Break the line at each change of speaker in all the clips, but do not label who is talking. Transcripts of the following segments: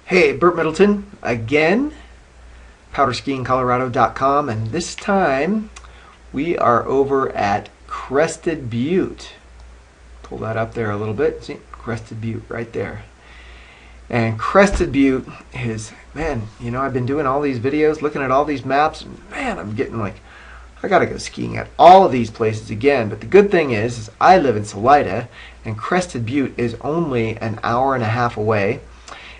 Hey, Bert Middleton again, powderskiingcolorado.com, and this time we are over at Crested Butte. Pull that up there a little bit. See, Crested Butte right there. And Crested Butte is, man, I've been doing all these videos, looking at all these maps, and man, I'm getting like, I gotta go skiing at all of these places again. But the good thing is I live in Salida, and Crested Butte is only an hour and a half away.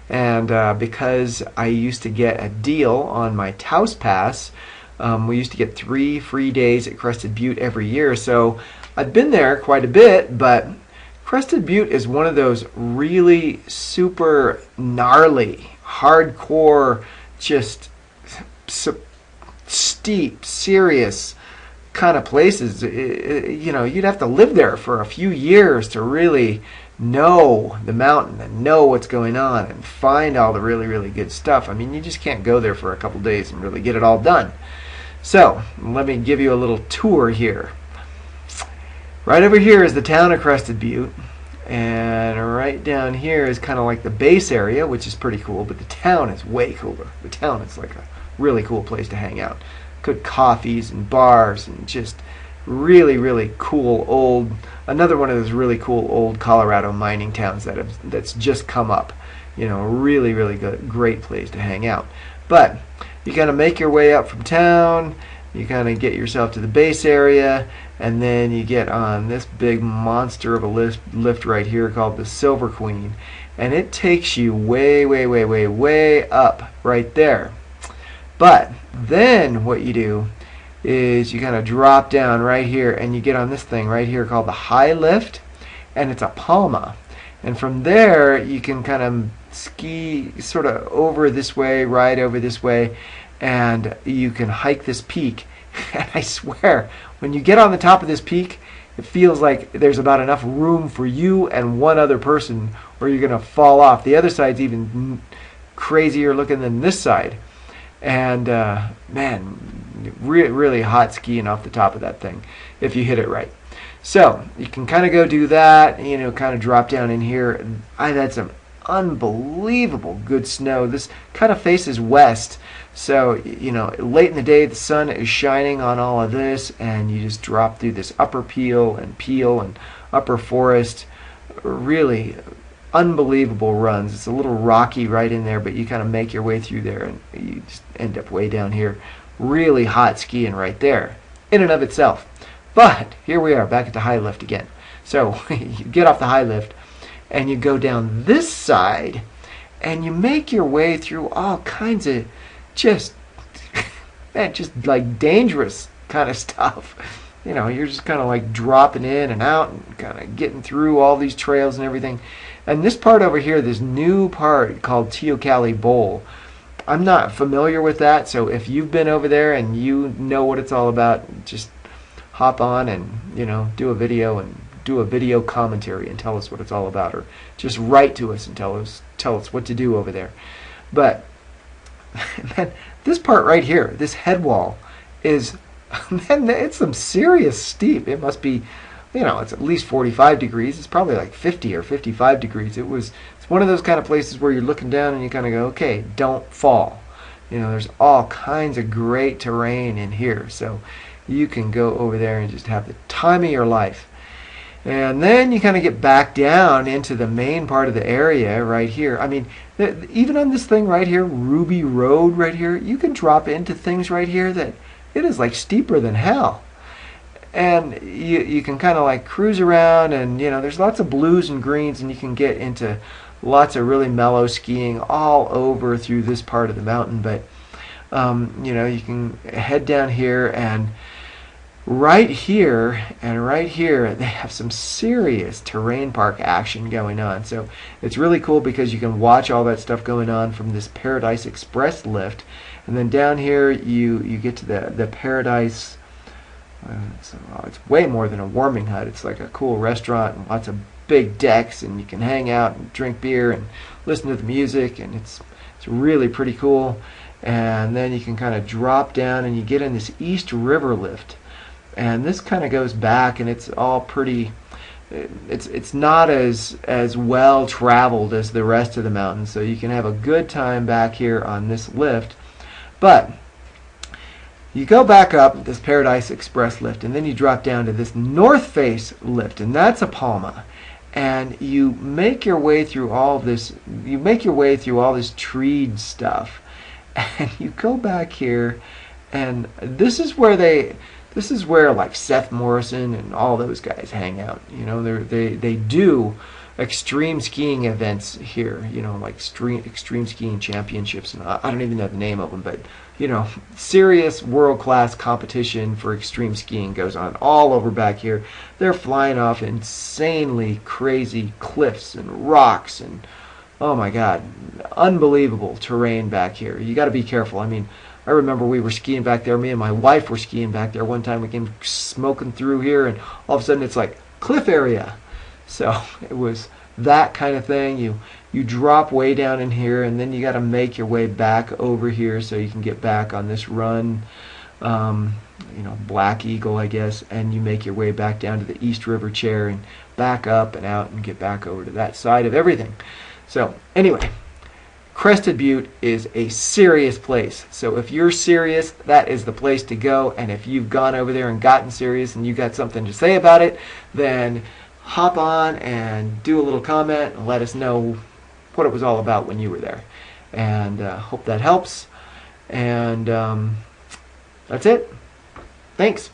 And because I used to get a deal on my Taos Pass, we used to get 3 free days at Crested Butte every year. So I've been there quite a bit, but Crested Butte is one of those really super gnarly, hardcore, just steep, serious kind of places. You'd have to live there for a few years to really know the mountain and know what's going on and find all the really, really good stuff. I mean, you just can't go there for a couple days and really get it all done. So, let me give you a little tour here. Right over here is the town of Crested Butte, and right down here is kind of like the base area, which is pretty cool, but the town is way cooler. The town is like a really cool place to hang out. Good coffees and bars and just really, really cool old, another one of those really cool old Colorado mining towns that's just come up. Really, really good, great place to hang out. But you kind of make your way up from town, you kind of get yourself to the base area, and then you get on this big monster of a lift right here called the Silver Queen, and it takes you way, way, way, way, way up right there. But then what you do is you kind of drop down right here and you get on this thing right here called the high lift, and it's a Palma. And from there you can kind of ski sort of over this way, right over this way, and you can hike this peak. And I swear, when you get on the top of this peak, it feels like there's about enough room for you and one other person, or you're going to fall off. The other side's even crazier looking than this side. And man, really hot skiing off the top of that thing if you hit it right. So you can kind of go do that, kind of drop down in here. I've had some unbelievable good snow. This kind of faces west, so late in the day the sun is shining on all of this, and you just drop through this upper peel and upper forest. Really unbelievable runs. It's a little rocky right in there, but you kind of make your way through there and you just end up way down here. Really hot skiing right there in and of itself. But here we are back at the high lift again. So you get off the high lift and you go down this side and you make your way through all kinds of just like dangerous kind of stuff. You're just kind of like dropping in and out and kind of getting through all these trails and everything. And this part over here, this new part called Teocalli Bowl, I'm not familiar with that, so if you've been over there and you know what it's all about, just hop on and do a video commentary and tell us what it's all about, or just write to us and tell us what to do over there. But man, this part right here, this head wall, is man, it's some serious steep. It must be, it's at least 45 degrees. It's probably like 50 or 55 degrees. It's one of those kind of places where you're looking down and you kind of go, okay, don't fall. There's all kinds of great terrain in here, so you can go over there and just have the time of your life. And then you kind of get back down into the main part of the area right here. I mean, even on this thing right here, Ruby Road right here, you can drop into things right here that it is like steeper than hell. And you can kind of like cruise around, and there's lots of blues and greens, and you can get into lots of really mellow skiing all over through this part of the mountain. But you can head down here, and right here and right here they have some serious terrain park action going on. So it's really cool because you can watch all that stuff going on from this Paradise Express lift. And then down here you get to the Paradise. It's way more than a warming hut. It's like a cool restaurant and lots of big decks, and you can hang out and drink beer and listen to the music, and it's really pretty cool. And then you can kind of drop down and you get in this East River lift, and this kind of goes back, and it's all pretty it's not as well traveled as the rest of the mountain, so you can have a good time back here on this lift. But you go back up this Paradise Express lift, and then you drop down to this North Face lift, and that's a Palma. And you make your way through all this. You make your way through all this treed stuff, and you go back here, and this is where like Seth Morrison and all those guys hang out. You know, they do extreme skiing events here. You know, like extreme skiing championships, and I don't even know the name of them, but you know, serious world-class competition for extreme skiing goes on all over back here. They're flying off insanely crazy cliffs and rocks, and oh my God, unbelievable terrain back here. You got to be careful. I mean, I remember we were skiing back there. Me and my wife were skiing back there one time. We came smoking through here, and all of a sudden it's like cliff area. So it was that kind of thing. You drop way down in here, and then you got to make your way back over here so you can get back on this run, you know, Black Eagle, I guess, and you make your way back down to the East River Chair and back up and out and get back over to that side of everything. So anyway, Crested Butte is a serious place. So if you're serious, that is the place to go. And if you've gone over there and gotten serious and you got something to say about it, then hop on and do a little comment and let us know what it was all about when you were there. And hope that helps. And that's it. Thanks.